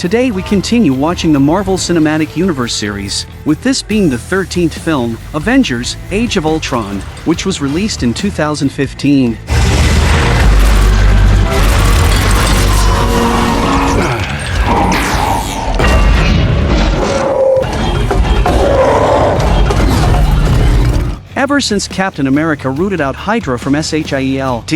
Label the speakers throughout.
Speaker 1: Today we continue watching the Marvel Cinematic Universe series, with this being the 13th film, Avengers: Age of Ultron, which was released in 2015. Ever since Captain America rooted out Hydra from SHIELD,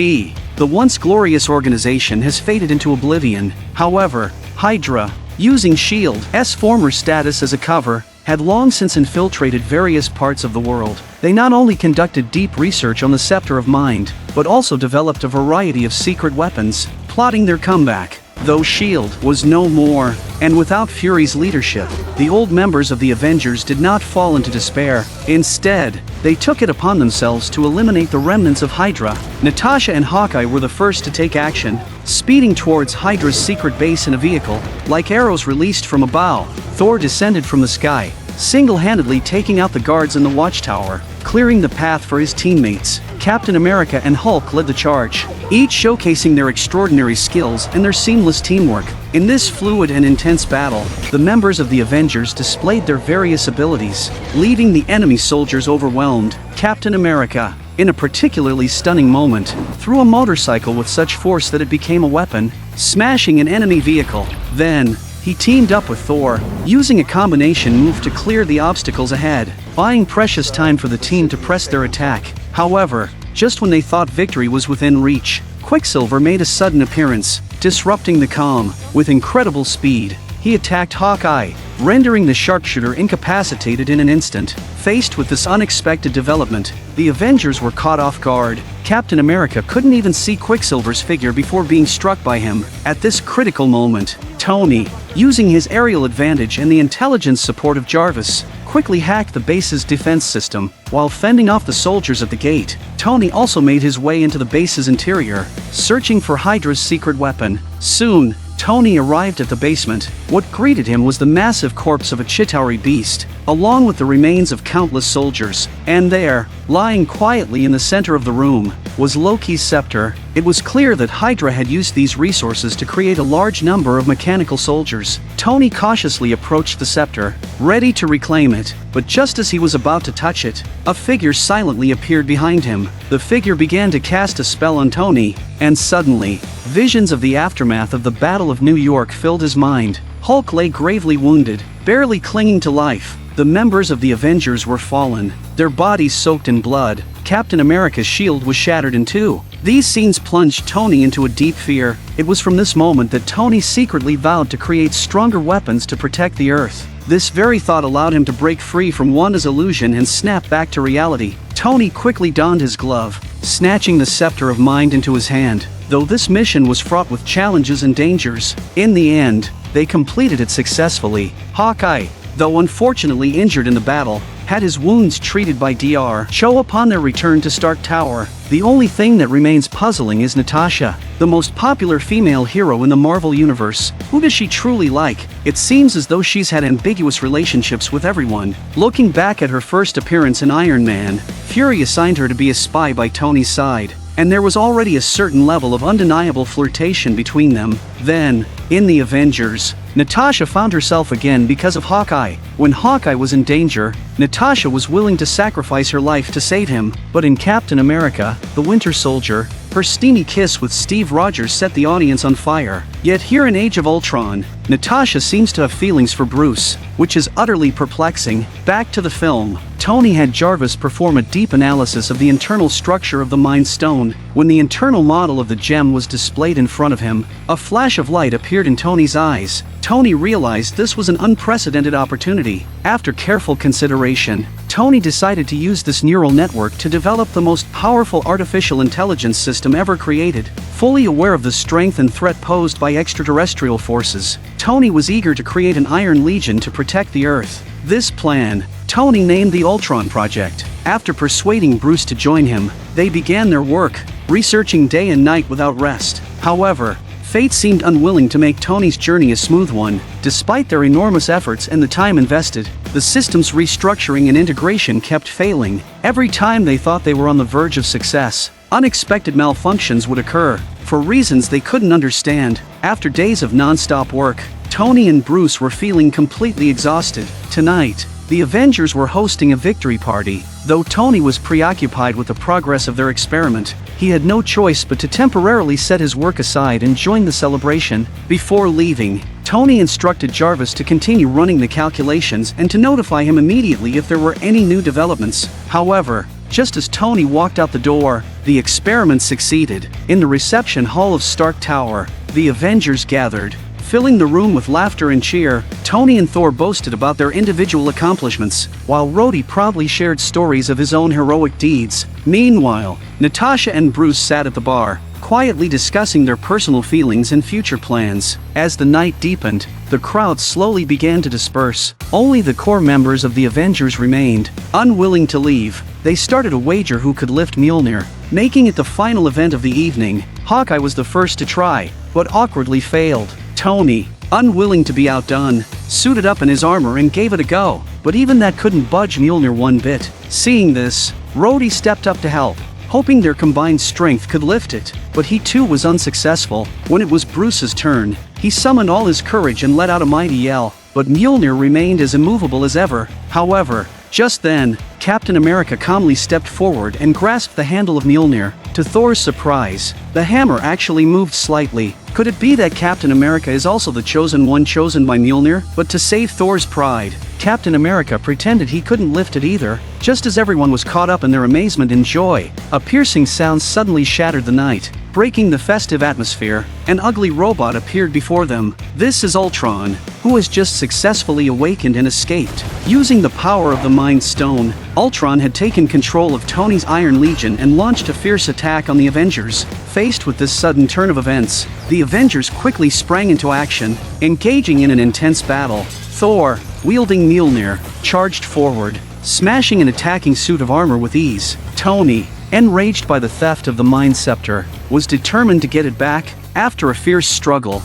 Speaker 1: the once glorious organization has faded into oblivion. However, Hydra, using S.H.I.E.L.D's former status as a cover, had long since infiltrated various parts of the world. They not only conducted deep research on the Scepter of Mind, but also developed a variety of secret weapons, plotting their comeback. Though S.H.I.E.L.D. was no more, and without Fury's leadership, the old members of the Avengers did not fall into despair. Instead, they took it upon themselves to eliminate the remnants of Hydra. Natasha and Hawkeye were the first to take action, speeding towards Hydra's secret base in a vehicle. Like arrows released from a bow, Thor descended from the sky, single-handedly taking out the guards in the watchtower, clearing the path for his teammates. Captain America and Hulk led the charge, each showcasing their extraordinary skills and their seamless teamwork. In this fluid and intense battle, the members of the Avengers displayed their various abilities, leaving the enemy soldiers overwhelmed. Captain America, in a particularly stunning moment, threw a motorcycle with such force that it became a weapon, smashing an enemy vehicle. Then, he teamed up with Thor, using a combination move to clear the obstacles ahead, buying precious time for the team to press their attack. However, just when they thought victory was within reach, Quicksilver made a sudden appearance, disrupting the calm. With incredible speed, he attacked Hawkeye, rendering the sharpshooter incapacitated in an instant. Faced with this unexpected development, the Avengers were caught off guard. Captain America couldn't even see Quicksilver's figure before being struck by him. At this critical moment, Tony, using his aerial advantage and the intelligence support of Jarvis, quickly hacked the base's defense system. While fending off the soldiers at the gate, Tony also made his way into the base's interior, searching for Hydra's secret weapon. Soon, Tony arrived at the basement. What greeted him was the massive corpse of a Chitauri beast, along with the remains of countless soldiers. And there, lying quietly in the center of the room, was Loki's scepter. It was clear that Hydra had used these resources to create a large number of mechanical soldiers. Tony cautiously approached the scepter, ready to reclaim it, but just as he was about to touch it, a figure silently appeared behind him. The figure began to cast a spell on Tony, and suddenly, visions of the aftermath of the Battle of New York filled his mind. Hulk lay gravely wounded, barely clinging to life. The members of the Avengers were fallen, their bodies soaked in blood. Captain America's shield was shattered in two. These scenes plunged Tony into a deep fear. It was from this moment that Tony secretly vowed to create stronger weapons to protect the Earth. This very thought allowed him to break free from Wanda's illusion and snap back to reality. Tony quickly donned his glove, snatching the Scepter of Mind into his hand. Though this mission was fraught with challenges and dangers, in the end, they completed it successfully. Hawkeye, though unfortunately injured in the battle, had his wounds treated by Dr. Cho upon their return to Stark Tower. The only thing that remains puzzling is Natasha, the most popular female hero in the Marvel Universe. Who does she truly like? It seems as though she's had ambiguous relationships with everyone. Looking back at her first appearance in Iron Man, Fury assigned her to be a spy by Tony's side, and there was already a certain level of undeniable flirtation between them. Then, in the Avengers, Natasha found herself again because of Hawkeye. When Hawkeye was in danger, Natasha was willing to sacrifice her life to save him. But in Captain America, the Winter Soldier, her steamy kiss with Steve Rogers set the audience on fire. Yet here in Age of Ultron, Natasha seems to have feelings for Bruce, which is utterly perplexing. Back to the film, Tony had Jarvis perform a deep analysis of the internal structure of the Mind Stone. When the internal model of the gem was displayed in front of him, a flash of light appeared in Tony's eyes. Tony realized this was an unprecedented opportunity. After careful consideration, Tony decided to use this neural network to develop the most powerful artificial intelligence system ever created. Fully aware of the strength and threat posed by extraterrestrial forces, Tony was eager to create an Iron Legion to protect the Earth. This plan, Tony named the Ultron Project. After persuading Bruce to join him, they began their work, researching day and night without rest. However, fate seemed unwilling to make Tony's journey a smooth one. Despite their enormous efforts and the time invested, the system's restructuring and integration kept failing. Every time they thought they were on the verge of success, unexpected malfunctions would occur, for reasons they couldn't understand. After days of non-stop work, Tony and Bruce were feeling completely exhausted. Tonight, the Avengers were hosting a victory party. Though Tony was preoccupied with the progress of their experiment, he had no choice but to temporarily set his work aside and join the celebration. Before leaving, Tony instructed Jarvis to continue running the calculations and to notify him immediately if there were any new developments. However, just as Tony walked out the door, the experiment succeeded. In the reception hall of Stark Tower, the Avengers gathered, filling the room with laughter and cheer. Tony and Thor boasted about their individual accomplishments, while Rhodey proudly shared stories of his own heroic deeds. Meanwhile, Natasha and Bruce sat at the bar, quietly discussing their personal feelings and future plans. As the night deepened, the crowd slowly began to disperse. Only the core members of the Avengers remained. Unwilling to leave, they started a wager who could lift Mjolnir, making it the final event of the evening. Hawkeye was the first to try, but awkwardly failed. Tony, unwilling to be outdone, suited up in his armor and gave it a go, but even that couldn't budge Mjolnir one bit. Seeing this, Rhodey stepped up to help, hoping their combined strength could lift it, but he too was unsuccessful. When it was Bruce's turn, he summoned all his courage and let out a mighty yell, but Mjolnir remained as immovable as ever. However, just then, Captain America calmly stepped forward and grasped the handle of Mjolnir. To Thor's surprise, the hammer actually moved slightly. Could it be that Captain America is also the chosen one chosen by Mjolnir? But to save Thor's pride, Captain America pretended he couldn't lift it either. Just as everyone was caught up in their amazement and joy, a piercing sound suddenly shattered the night. Breaking the festive atmosphere, an ugly robot appeared before them. This is Ultron, who has just successfully awakened and escaped. Using the power of the Mind Stone, Ultron had taken control of Tony's Iron Legion and launched a fierce attack on the Avengers. Faced with this sudden turn of events, the Avengers quickly sprang into action, engaging in an intense battle. Thor, wielding Mjolnir, charged forward, smashing an attacking suit of armor with ease. Tony, enraged by the theft of the Mind Scepter, was determined to get it back. After a fierce struggle,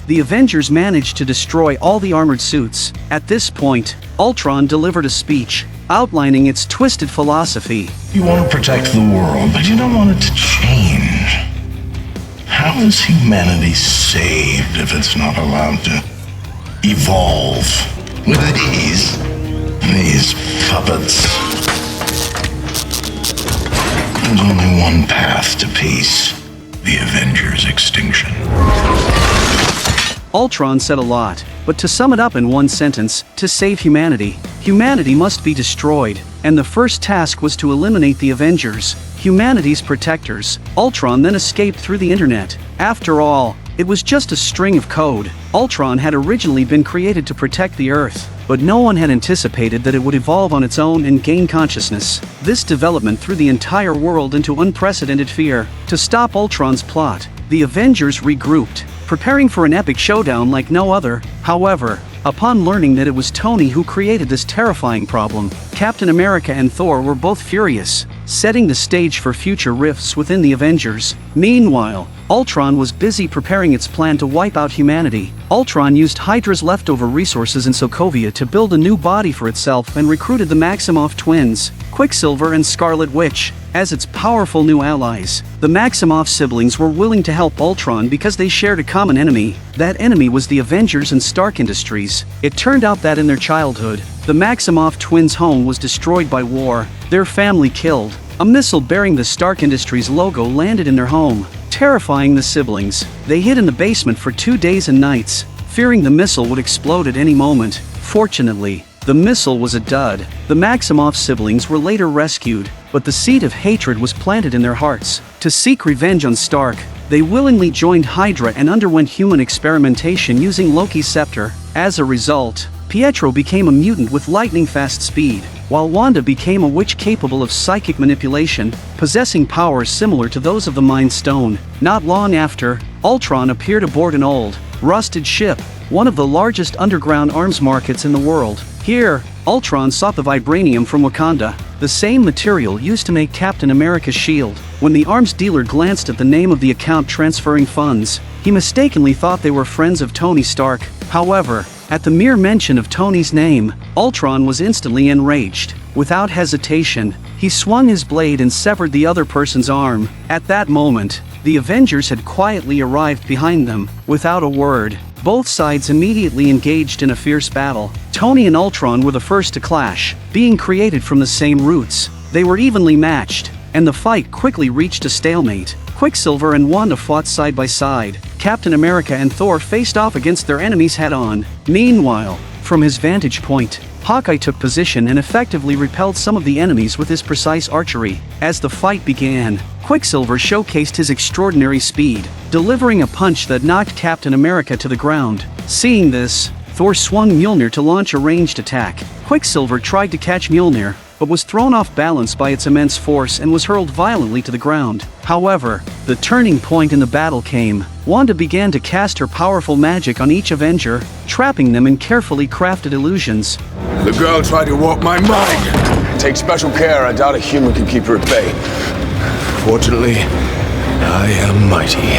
Speaker 1: the Avengers managed to destroy all the armored suits. At this point, Ultron delivered a speech, outlining its twisted philosophy.
Speaker 2: You want to protect the world, but you don't want it to change. How is humanity saved if it's not allowed to evolve? With these puppets. There's only one path to peace: the Avengers' extinction.
Speaker 1: Ultron said a lot, but to sum it up in one sentence, to save humanity, humanity must be destroyed, and the first task was to eliminate the Avengers, humanity's protectors. Ultron then escaped through the internet. After all, it was just a string of code. Ultron had originally been created to protect the Earth, but no one had anticipated that it would evolve on its own and gain consciousness. This development threw the entire world into unprecedented fear. To stop Ultron's plot, the Avengers regrouped, preparing for an epic showdown like no other. However, upon learning that it was Tony who created this terrifying problem, Captain America and Thor were both furious, setting the stage for future rifts within the Avengers. Meanwhile, Ultron was busy preparing its plan to wipe out humanity. Ultron used Hydra's leftover resources in Sokovia to build a new body for itself and recruited the Maximoff twins, Quicksilver and Scarlet Witch, as its powerful new allies. The Maximoff siblings were willing to help Ultron because they shared a common enemy. That enemy was the Avengers and Stark Industries. It turned out that in their childhood, the Maximoff twins' home was destroyed by war, their family killed. A missile bearing the Stark Industries logo landed in their home, terrifying the siblings. They hid in the basement for 2 days and nights, fearing the missile would explode at any moment. Fortunately, the missile was a dud. The Maximoff siblings were later rescued, but the seed of hatred was planted in their hearts. To seek revenge on Stark, they willingly joined Hydra and underwent human experimentation using Loki's scepter. As a result, Pietro became a mutant with lightning-fast speed, while Wanda became a witch capable of psychic manipulation, possessing powers similar to those of the Mind Stone. Not long after, Ultron appeared aboard an old, rusted ship, one of the largest underground arms markets in the world. Here, Ultron sought the vibranium from Wakanda, the same material used to make Captain America's shield. When the arms dealer glanced at the name of the account transferring funds, he mistakenly thought they were friends of Tony Stark. However, at the mere mention of Tony's name, Ultron was instantly enraged. Without hesitation, He swung his blade and severed the other person's arm. At that moment, the Avengers had quietly arrived behind them, without a word. Both sides immediately engaged in a fierce battle. Tony and Ultron were the first to clash, being created from the same roots. They were evenly matched, and the fight quickly reached a stalemate. Quicksilver and Wanda fought side by side. Captain America and Thor faced off against their enemies head-on. Meanwhile, from his vantage point, Hawkeye took position and effectively repelled some of the enemies with his precise archery. As the fight began, Quicksilver showcased his extraordinary speed, delivering a punch that knocked Captain America to the ground. Seeing this, Thor swung Mjolnir to launch a ranged attack. Quicksilver tried to catch Mjolnir, but was thrown off balance by its immense force and was hurled violently to the ground. However, the turning point in the battle came. Wanda began to cast her powerful magic on each Avenger, trapping them in carefully crafted illusions.
Speaker 3: The girl tried to warp my mind. Take special care, I doubt a human can keep her at bay. Fortunately, I am mighty.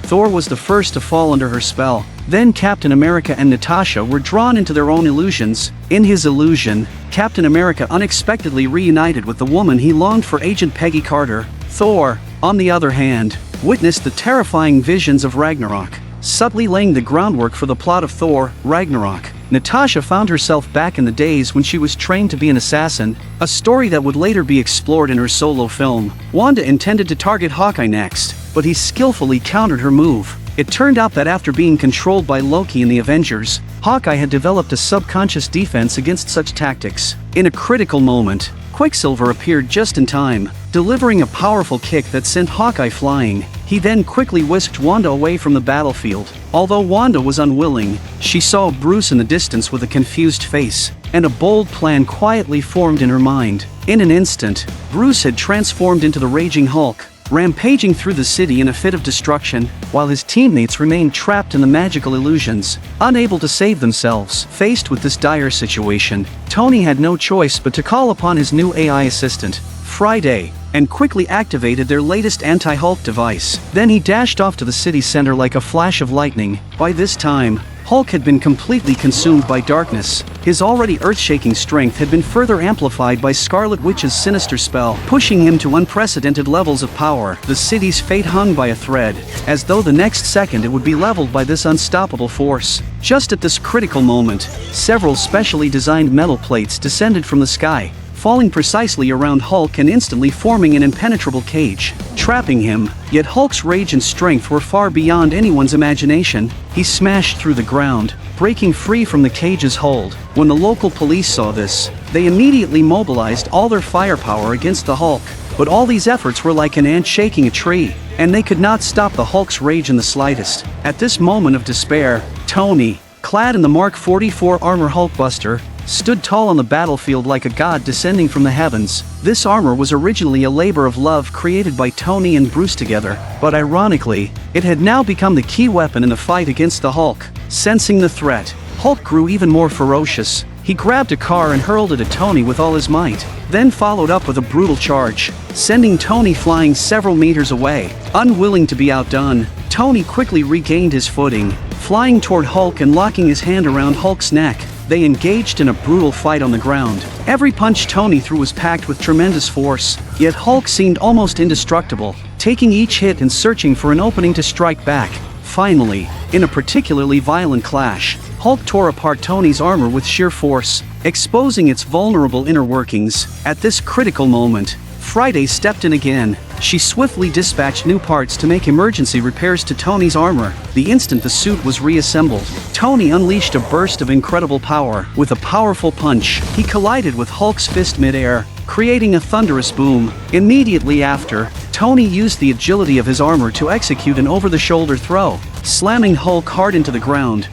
Speaker 1: Thor was the first to fall under her spell. Then Captain America and Natasha were drawn into their own illusions. In his illusion, Captain America unexpectedly reunited with the woman he longed for, Agent Peggy Carter. Thor, on the other hand, witnessed the terrifying visions of Ragnarok, subtly laying the groundwork for the plot of Thor, Ragnarok. Natasha found herself back in the days when she was trained to be an assassin, a story that would later be explored in her solo film. Wanda intended to target Hawkeye next, but he skillfully countered her move. It turned out that after being controlled by Loki and the Avengers, Hawkeye had developed a subconscious defense against such tactics. In a critical moment, Quicksilver appeared just in time, delivering a powerful kick that sent Hawkeye flying. He then quickly whisked Wanda away from the battlefield. Although Wanda was unwilling, she saw Bruce in the distance with a confused face, and a bold plan quietly formed in her mind. In an instant, Bruce had transformed into the Raging Hulk, rampaging through the city in a fit of destruction, while his teammates remained trapped in the magical illusions, unable to save themselves. Faced with this dire situation, Tony had no choice but to call upon his new AI assistant, Friday, and quickly activated their latest anti-Hulk device. Then he dashed off to the city center like a flash of lightning. By this time, Hulk had been completely consumed by darkness. His already earth-shaking strength had been further amplified by Scarlet Witch's sinister spell, pushing him to unprecedented levels of power. The city's fate hung by a thread, as though the next second it would be leveled by this unstoppable force. Just at this critical moment, several specially designed metal plates descended from the sky, falling precisely around Hulk and instantly forming an impenetrable cage, trapping him. Yet Hulk's rage and strength were far beyond anyone's imagination. He smashed through the ground, breaking free from the cage's hold. When the local police saw this, they immediately mobilized all their firepower against the Hulk. But all these efforts were like an ant shaking a tree, and they could not stop the Hulk's rage in the slightest. At this moment of despair, Tony, clad in the Mark 44 armor Hulkbuster, stood tall on the battlefield like a god descending from the heavens. This armor was originally a labor of love created by Tony and Bruce together, but ironically, it had now become the key weapon in the fight against the Hulk. Sensing the threat, Hulk grew even more ferocious. He grabbed a car and hurled it at Tony with all his might, then followed up with a brutal charge, sending Tony flying several meters away. Unwilling to be outdone, Tony quickly regained his footing, flying toward Hulk and locking his hand around Hulk's neck. They engaged in a brutal fight on the ground. Every punch Tony threw was packed with tremendous force, yet Hulk seemed almost indestructible, taking each hit and searching for an opening to strike back. Finally, in a particularly violent clash, Hulk tore apart Tony's armor with sheer force, exposing its vulnerable inner workings. At this critical moment, Friday stepped in again. She swiftly dispatched new parts to make emergency repairs to Tony's armor. The instant the suit was reassembled, Tony unleashed a burst of incredible power. With a powerful punch, he collided with Hulk's fist mid-air, creating a thunderous boom. Immediately after, Tony used the agility of his armor to execute an over-the-shoulder throw, slamming Hulk hard into the ground.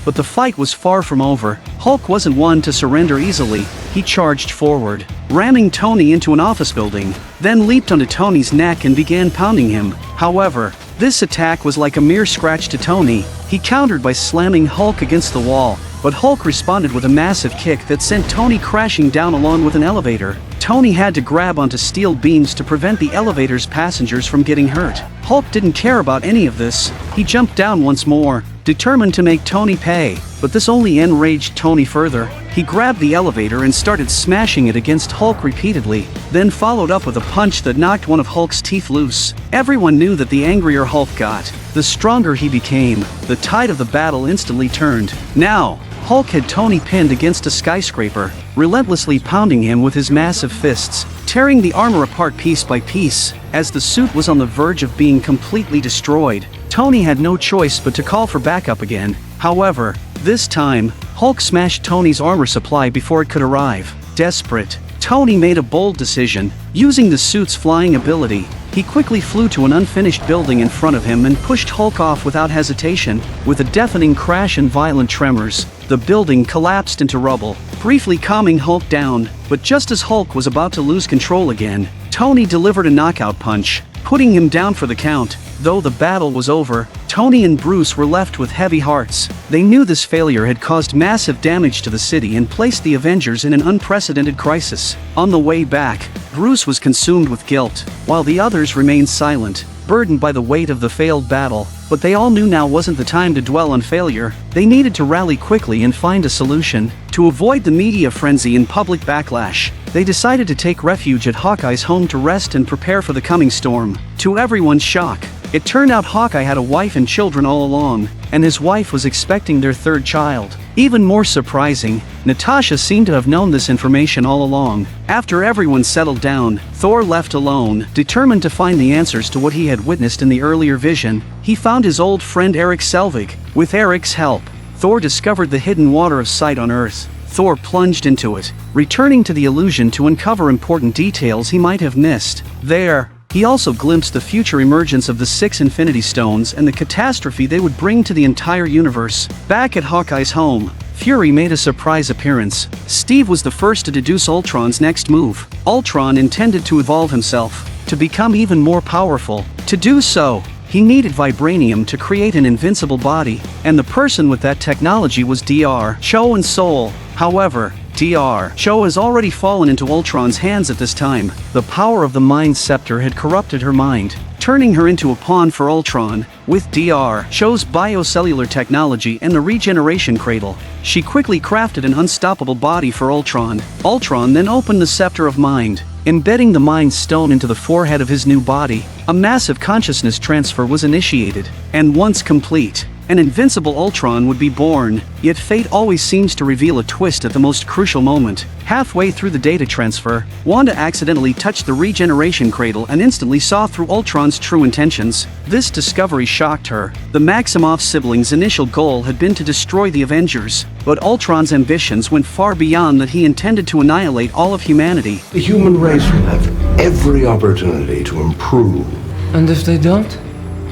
Speaker 1: But the fight was far from over. Hulk wasn't one to surrender easily. He charged forward, ramming Tony into an office building, then leaped onto Tony's neck and began pounding him. However, this attack was like a mere scratch to Tony. He countered by slamming Hulk against the wall, but Hulk responded with a massive kick that sent Tony crashing down along with an elevator. Tony had to grab onto steel beams to prevent the elevator's passengers from getting hurt. Hulk didn't care about any of this. He jumped down once more, determined to make Tony pay. but this only enraged Tony further. He grabbed the elevator and started smashing it against Hulk repeatedly, then followed up with a punch that knocked one of Hulk's teeth loose. Everyone knew that the angrier Hulk got, the stronger he became. The tide of the battle instantly turned. Now, Hulk had Tony pinned against a skyscraper, relentlessly pounding him with his massive fists, tearing the armor apart piece by piece. As the suit was on the verge of being completely destroyed, Tony had no choice but to call for backup again. However, this time, Hulk smashed Tony's armor supply before it could arrive. Desperate, Tony made a bold decision. Using the suit's flying ability, he quickly flew to an unfinished building in front of him and pushed Hulk off without hesitation. With a deafening crash and violent tremors, the building collapsed into rubble, briefly calming Hulk down. But just as Hulk was about to lose control again, Tony delivered a knockout punch, putting him down for the count. Though the battle was over, Tony and Bruce were left with heavy hearts. They knew this failure had caused massive damage to the city and placed the Avengers in an unprecedented crisis. On the way back, Bruce was consumed with guilt, while the others remained silent, burdened by the weight of the failed battle. But they all knew now wasn't the time to dwell on failure. They needed to rally quickly and find a solution. To avoid the media frenzy and public backlash, they decided to take refuge at Hawkeye's home to rest and prepare for the coming storm. To everyone's shock, it turned out Hawkeye had a wife and children all along, and his wife was expecting their third child. Even more surprising, Natasha seemed to have known this information all along. After everyone settled down, Thor left alone, determined to find the answers to what he had witnessed in the earlier vision. He found his old friend Eric Selvig. With Eric's help, Thor discovered the hidden water of sight on Earth. Thor plunged into it, returning to the illusion to uncover important details he might have missed. There, he also glimpsed the future emergence of the 6 Infinity Stones and the catastrophe they would bring to the entire universe. Back at Hawkeye's home, Fury made a surprise appearance. Steve was the first to deduce Ultron's next move. Ultron intended to evolve himself, to become even more powerful. To do so, he needed vibranium to create an invincible body, and the person with that technology was Dr. Cho and Soul. However, Dr. Cho has already fallen into Ultron's hands at this time. The power of the Mind Scepter had corrupted her mind, turning her into a pawn for Ultron. With Dr. Cho's biocellular technology and the regeneration cradle, she quickly crafted an unstoppable body for Ultron. Ultron then opened the Scepter of Mind, embedding the Mind Stone into the forehead of his new body. A massive consciousness transfer was initiated, and once complete, an invincible Ultron would be born. Yet fate always seems to reveal a twist at the most crucial moment. Halfway through the data transfer, Wanda accidentally touched the regeneration cradle and instantly saw through Ultron's true intentions. This discovery shocked her. The Maximoff siblings' initial goal had been to destroy the Avengers, but Ultron's ambitions went far beyond that. He intended to annihilate all of humanity.
Speaker 4: The human race will have every opportunity to improve.
Speaker 5: And if they don't?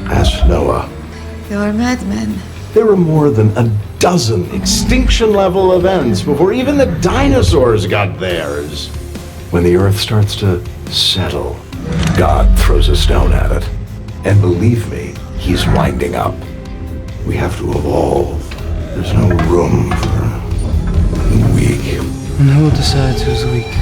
Speaker 4: Ask Noah.
Speaker 6: You're madmen.
Speaker 4: There were more than a dozen extinction-level events before even the dinosaurs got theirs. When the Earth starts to settle, God throws a stone at it. And believe me, he's winding up. We have to evolve. There's no room for the weak.
Speaker 5: And who decides who's weak?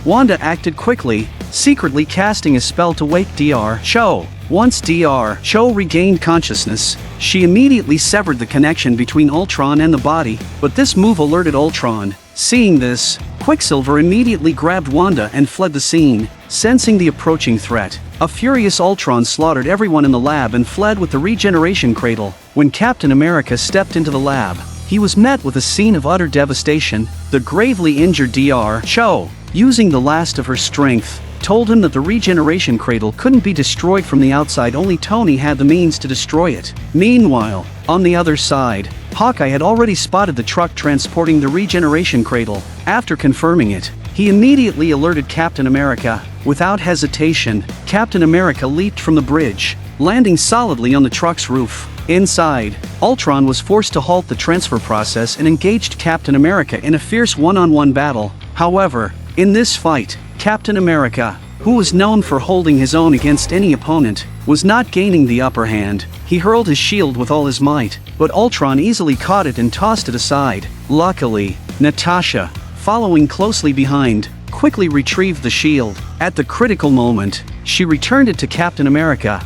Speaker 1: Wanda acted quickly, secretly casting a spell to wake Dr. Cho. Once Dr. Cho regained consciousness, she immediately severed the connection between Ultron and the body, but this move alerted Ultron. Seeing this, Quicksilver immediately grabbed Wanda and fled the scene. Sensing the approaching threat, a furious Ultron slaughtered everyone in the lab and fled with the regeneration cradle. When Captain America stepped into the lab, he was met with a scene of utter devastation. The gravely injured Dr. Cho, using the last of her strength, told him that the regeneration cradle couldn't be destroyed from the outside, only Tony had the means to destroy it. Meanwhile, on the other side, Hawkeye had already spotted the truck transporting the regeneration cradle. After confirming it, he immediately alerted Captain America. Without hesitation, Captain America leaped from the bridge, landing solidly on the truck's roof. Inside, Ultron was forced to halt the transfer process and engaged Captain America in a fierce one-on-one battle. However, in this fight, Captain America, who was known for holding his own against any opponent, was not gaining the upper hand. He hurled his shield with all his might, but Ultron easily caught it and tossed it aside. Luckily, Natasha, following closely behind, quickly retrieved the shield. At the critical moment, she returned it to Captain America.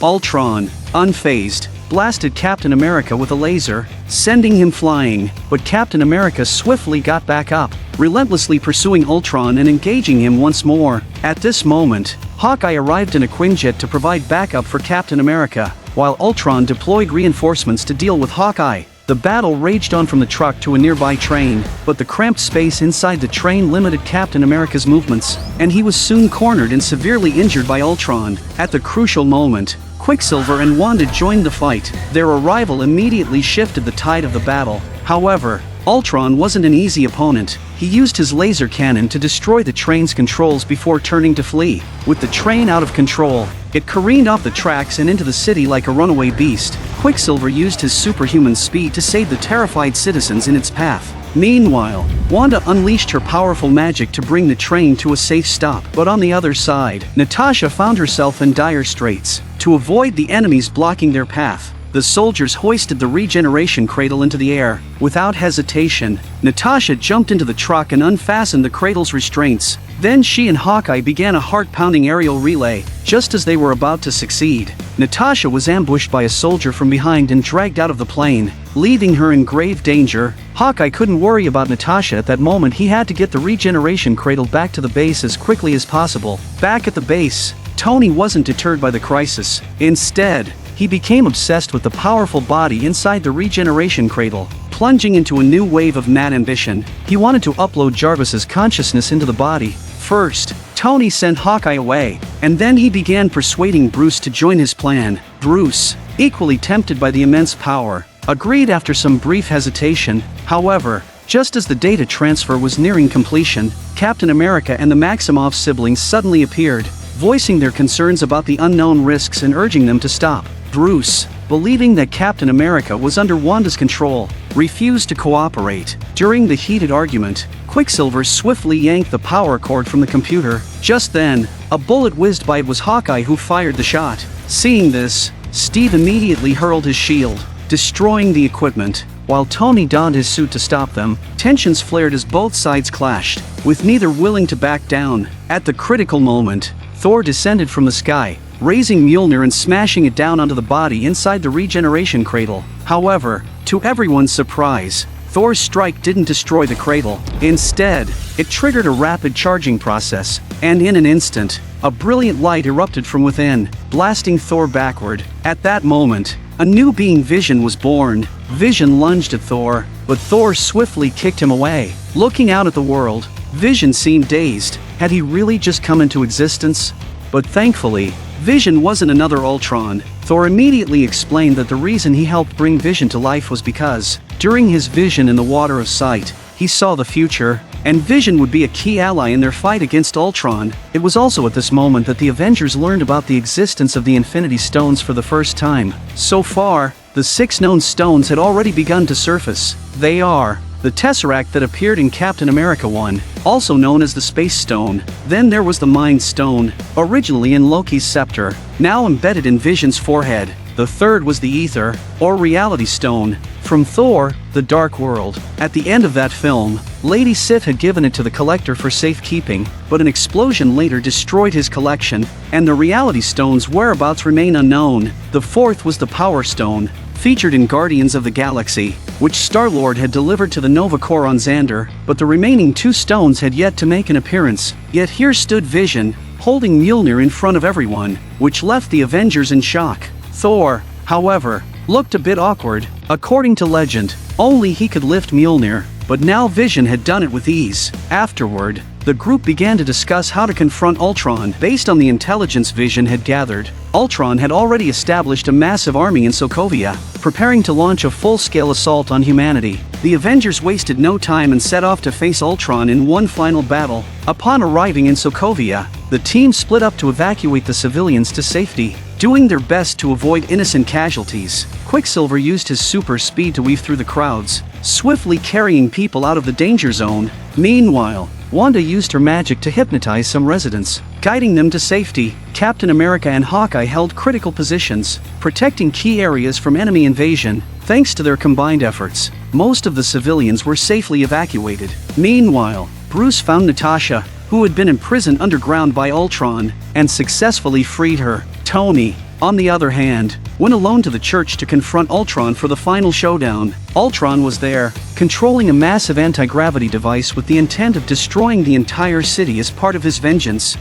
Speaker 1: Ultron, unfazed, blasted Captain America with a laser, sending him flying, but Captain America swiftly got back up, relentlessly pursuing Ultron and engaging him once more. At this moment, Hawkeye arrived in a Quinjet to provide backup for Captain America, while Ultron deployed reinforcements to deal with Hawkeye. The battle raged on from the truck to a nearby train, but the cramped space inside the train limited Captain America's movements, and he was soon cornered and severely injured by Ultron. At the crucial moment, Quicksilver and Wanda joined the fight. Their arrival immediately shifted the tide of the battle. However, Ultron wasn't an easy opponent. He used his laser cannon to destroy the train's controls before turning to flee. With the train out of control, it careened off the tracks and into the city like a runaway beast. Quicksilver used his superhuman speed to save the terrified citizens in its path. Meanwhile, Wanda unleashed her powerful magic to bring the train to a safe stop. But on the other side, Natasha found herself in dire straits. To avoid the enemies blocking their path, the soldiers hoisted the regeneration cradle into the air. Without hesitation, Natasha jumped into the truck and unfastened the cradle's restraints. Then she and Hawkeye began a heart-pounding aerial relay. Just as they were about to succeed, Natasha was ambushed by a soldier from behind and dragged out of the plane, leaving her in grave danger. Hawkeye couldn't worry about Natasha at that moment. He had to get the regeneration cradle back to the base as quickly as possible. Back at the base, Tony wasn't deterred by the crisis. Instead, he became obsessed with the powerful body inside the regeneration cradle. Plunging into a new wave of mad ambition, he wanted to upload Jarvis's consciousness into the body. First, Tony sent Hawkeye away, and then he began persuading Bruce to join his plan. Bruce, equally tempted by the immense power, agreed after some brief hesitation. However, just as the data transfer was nearing completion, Captain America and the Maximoff siblings suddenly appeared, voicing their concerns about the unknown risks and urging them to stop. Bruce, believing that Captain America was under Wanda's control, refused to cooperate. During the heated argument, Quicksilver swiftly yanked the power cord from the computer. Just then, a bullet whizzed by. It was Hawkeye who fired the shot. Seeing this, Steve immediately hurled his shield, destroying the equipment. While Tony donned his suit to stop them, tensions flared as both sides clashed, with neither willing to back down. At the critical moment, Thor descended from the sky, raising Mjolnir and smashing it down onto the body inside the regeneration cradle. However, to everyone's surprise, Thor's strike didn't destroy the cradle. Instead, it triggered a rapid charging process, and in an instant, a brilliant light erupted from within, blasting Thor backward. At that moment, a new being, Vision, was born. Vision lunged at Thor, but Thor swiftly kicked him away. Looking out at the world, Vision seemed dazed. Had he really just come into existence? But thankfully, Vision wasn't another Ultron. Thor immediately explained that the reason he helped bring Vision to life was because, during his vision in the Water of Sight, he saw the future, and Vision would be a key ally in their fight against Ultron. It was also at this moment that the Avengers learned about the existence of the Infinity Stones for the first time. So far, the 6 known stones had already begun to surface. They are the Tesseract that appeared in Captain America 1, also known as the Space Stone. Then there was the Mind Stone, originally in Loki's scepter, now embedded in Vision's forehead. The third was the Ether, or Reality Stone, from Thor, The Dark World. At the end of that film, Lady Sif had given it to the Collector for safekeeping, but an explosion later destroyed his collection, and the Reality Stone's whereabouts remain unknown. The fourth was the Power Stone, featured in Guardians of the Galaxy, which Star-Lord had delivered to the Nova Corps on Xandar, but the remaining 2 stones had yet to make an appearance. Yet here stood Vision, holding Mjolnir in front of everyone, which left the Avengers in shock. Thor, however, looked a bit awkward. According to legend, only he could lift Mjolnir, but now Vision had done it with ease. Afterward, the group began to discuss how to confront Ultron. Based on the intelligence Vision had gathered, Ultron had already established a massive army in Sokovia, preparing to launch a full-scale assault on humanity. The Avengers wasted no time and set off to face Ultron in one final battle. Upon arriving in Sokovia, the team split up to evacuate the civilians to safety, doing their best to avoid innocent casualties. Quicksilver used his super speed to weave through the crowds, swiftly carrying people out of the danger zone. Meanwhile, Wanda used her magic to hypnotize some residents, guiding them to safety. Captain America and Hawkeye held critical positions, protecting key areas from enemy invasion. Thanks to their combined efforts, most of the civilians were safely evacuated. Meanwhile, Bruce found Natasha, who had been imprisoned underground by Ultron, and successfully freed her. Tony, On the other hand, went alone to the church to confront Ultron for the final showdown. Ultron was there, controlling a massive anti-gravity device with the intent of destroying the entire city as part of his vengeance.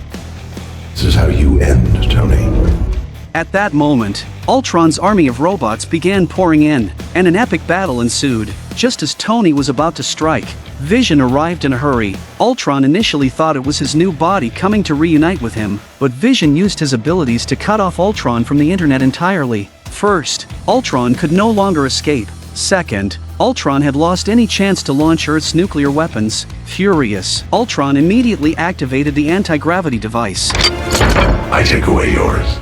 Speaker 4: This is how you end, Tony.
Speaker 1: At that moment, Ultron's army of robots began pouring in, and an epic battle ensued. Just as Tony was about to strike, Vision arrived in a hurry. Ultron initially thought it was his new body coming to reunite with him, but Vision used his abilities to cut off Ultron from the internet entirely. First, Ultron could no longer escape. Second, Ultron had lost any chance to launch Earth's nuclear weapons. Furious, Ultron immediately activated the anti-gravity device.
Speaker 4: I take away yours.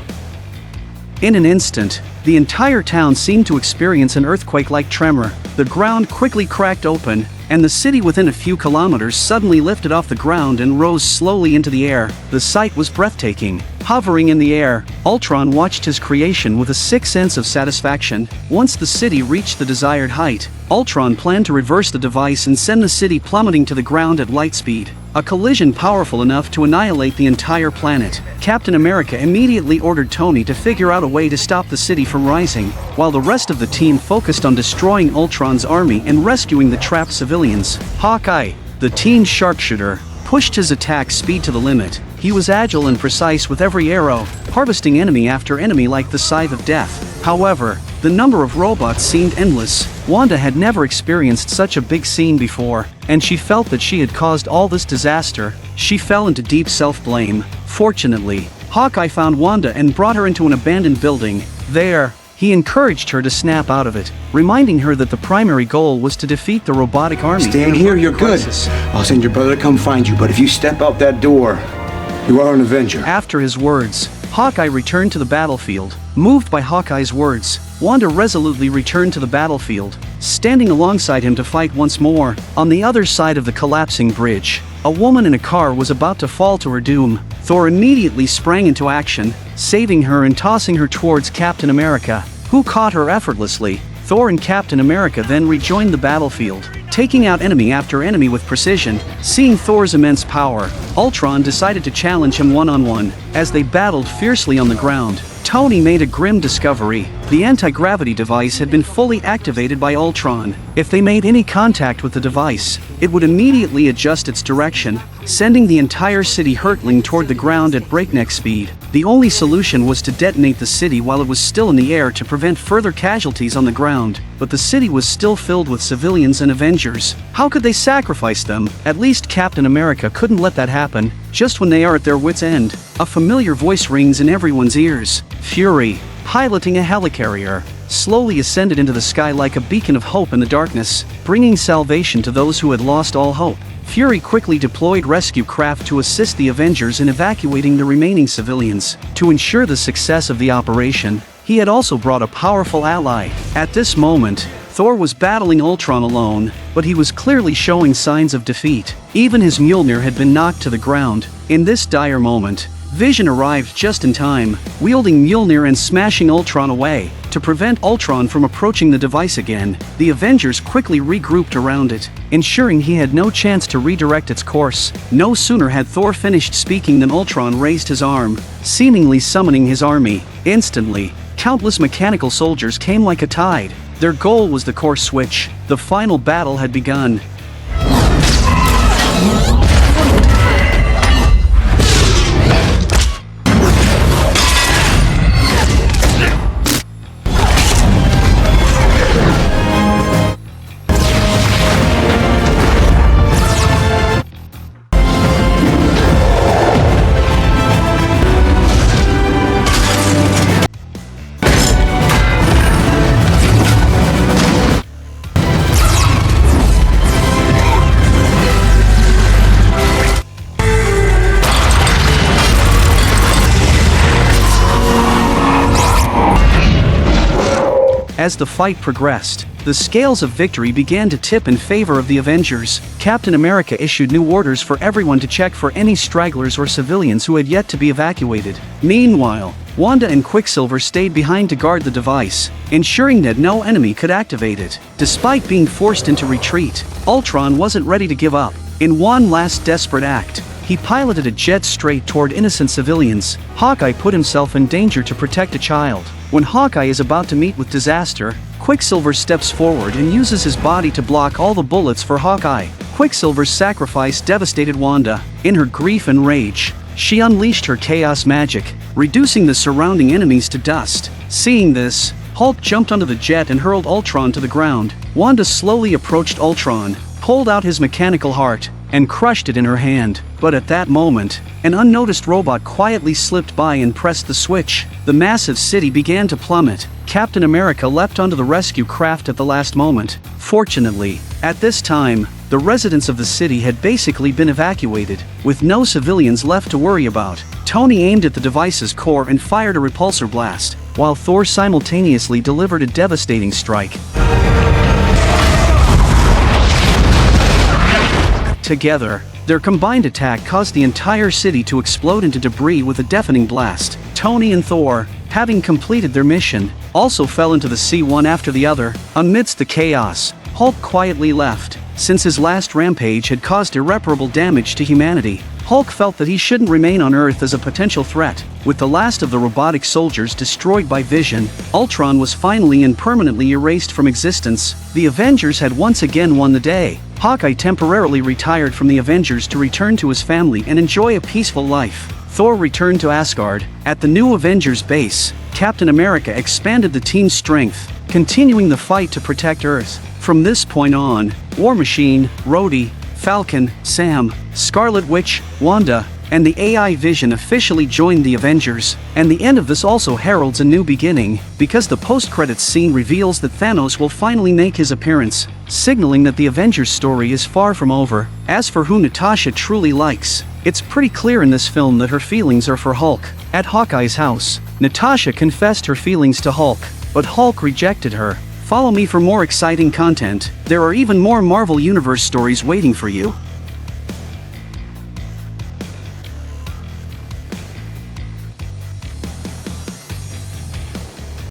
Speaker 1: In an instant, the entire town seemed to experience an earthquake-like tremor. The ground quickly cracked open, and the city within a few kilometers suddenly lifted off the ground and rose slowly into the air. The sight was breathtaking. Hovering in the air, Ultron watched his creation with a sick sense of satisfaction. Once the city reached the desired height, Ultron planned to reverse the device and send the city plummeting to the ground at light speed. A collision powerful enough to annihilate the entire planet. Captain America immediately ordered Tony to figure out a way to stop the city from rising, while the rest of the team focused on destroying Ultron's army and rescuing the trapped civilians. Hawkeye, the team's sharpshooter, pushed his attack speed to the limit. He was agile and precise with every arrow, harvesting enemy after enemy like the scythe of death. However, the number of robots seemed endless. Wanda had never experienced such a big scene before, and she felt that she had caused all this disaster. She fell into deep self-blame. Fortunately, Hawkeye found Wanda and brought her into an abandoned building. There, he encouraged her to snap out of it, reminding her that the primary goal was to defeat the robotic army.
Speaker 7: Stand here, you're good. I'll send your brother to come find you, but if you step out that door, you are an Avenger.
Speaker 1: After his words, Hawkeye returned to the battlefield. Moved by Hawkeye's words, Wanda resolutely returned to the battlefield, standing alongside him to fight once more. On the other side of the collapsing bridge, a woman in a car was about to fall to her doom. Thor immediately sprang into action, saving her and tossing her towards Captain America, who caught her effortlessly. Thor and Captain America then rejoined the battlefield, taking out enemy after enemy with precision. Seeing Thor's immense power, Ultron decided to challenge him one-on-one. As they battled fiercely on the ground, Tony made a grim discovery. The anti-gravity device had been fully activated by Ultron. If they made any contact with the device, it would immediately adjust its direction, sending the entire city hurtling toward the ground at breakneck speed. The only solution was to detonate the city while it was still in the air to prevent further casualties on the ground, but the city was still filled with civilians and Avengers. How could they sacrifice them? At least Captain America couldn't let that happen. Just when they are at their wits' end, a familiar voice rings in everyone's ears. Fury, piloting a helicarrier, slowly ascended into the sky like a beacon of hope in the darkness, bringing salvation to those who had lost all hope. Fury quickly deployed rescue craft to assist the Avengers in evacuating the remaining civilians. To ensure the success of the operation, he had also brought a powerful ally. At this moment, Thor was battling Ultron alone, but he was clearly showing signs of defeat. Even his Mjolnir had been knocked to the ground. In this dire moment, Vision arrived just in time, wielding Mjolnir and smashing Ultron away. To prevent Ultron from approaching the device again, the Avengers quickly regrouped around it, ensuring he had no chance to redirect its course. No sooner had Thor finished speaking than Ultron raised his arm, seemingly summoning his army. Instantly, countless mechanical soldiers came like a tide. Their goal was the course switch. The final battle had begun. As the fight progressed, the scales of victory began to tip in favor of the Avengers. Captain America issued new orders for everyone to check for any stragglers or civilians who had yet to be evacuated. Meanwhile, Wanda and Quicksilver stayed behind to guard the device, ensuring that no enemy could activate it. Despite being forced into retreat, Ultron wasn't ready to give up. In one last desperate act, He piloted a jet straight toward innocent civilians. Hawkeye put himself in danger to protect a child. When Hawkeye is about to meet with disaster, Quicksilver steps forward and uses his body to block all the bullets for Hawkeye. Quicksilver's sacrifice devastated Wanda. In her grief and rage, she unleashed her chaos magic, reducing the surrounding enemies to dust. Seeing this, Hulk jumped onto the jet and hurled Ultron to the ground. Wanda slowly approached Ultron, pulled out his mechanical heart, and crushed it in her hand. But at that moment, an unnoticed robot quietly slipped by and pressed the switch. The massive city began to plummet. Captain America leapt onto the rescue craft at the last moment. Fortunately, at this time, the residents of the city had basically been evacuated, with no civilians left to worry about. Tony aimed at the device's core and fired a repulsor blast, while Thor simultaneously delivered a devastating strike. Together, their combined attack caused the entire city to explode into debris with a deafening blast. Tony and Thor, having completed their mission, also fell into the sea one after the other. Amidst the chaos, Hulk quietly left. Since his last rampage had caused irreparable damage to humanity, Hulk felt that he shouldn't remain on Earth as a potential threat. With the last of the robotic soldiers destroyed by Vision, Ultron was finally and permanently erased from existence. The Avengers had once again won the day. Hawkeye temporarily retired from the Avengers to return to his family and enjoy a peaceful life. Thor returned to Asgard. At the new Avengers base, Captain America expanded the team's strength, continuing the fight to protect Earth. From this point on, War Machine, Rhodey, Falcon, Sam, Scarlet Witch, Wanda, and the AI Vision officially joined the Avengers, and the end of this also heralds a new beginning, because the post-credits scene reveals that Thanos will finally make his appearance, signaling that the Avengers story is far from over. As for who Natasha truly likes, it's pretty clear in this film that her feelings are for Hulk. At Hawkeye's house, Natasha confessed her feelings to Hulk, but Hulk rejected her. Follow me for more exciting content. There are even more Marvel Universe stories waiting for you.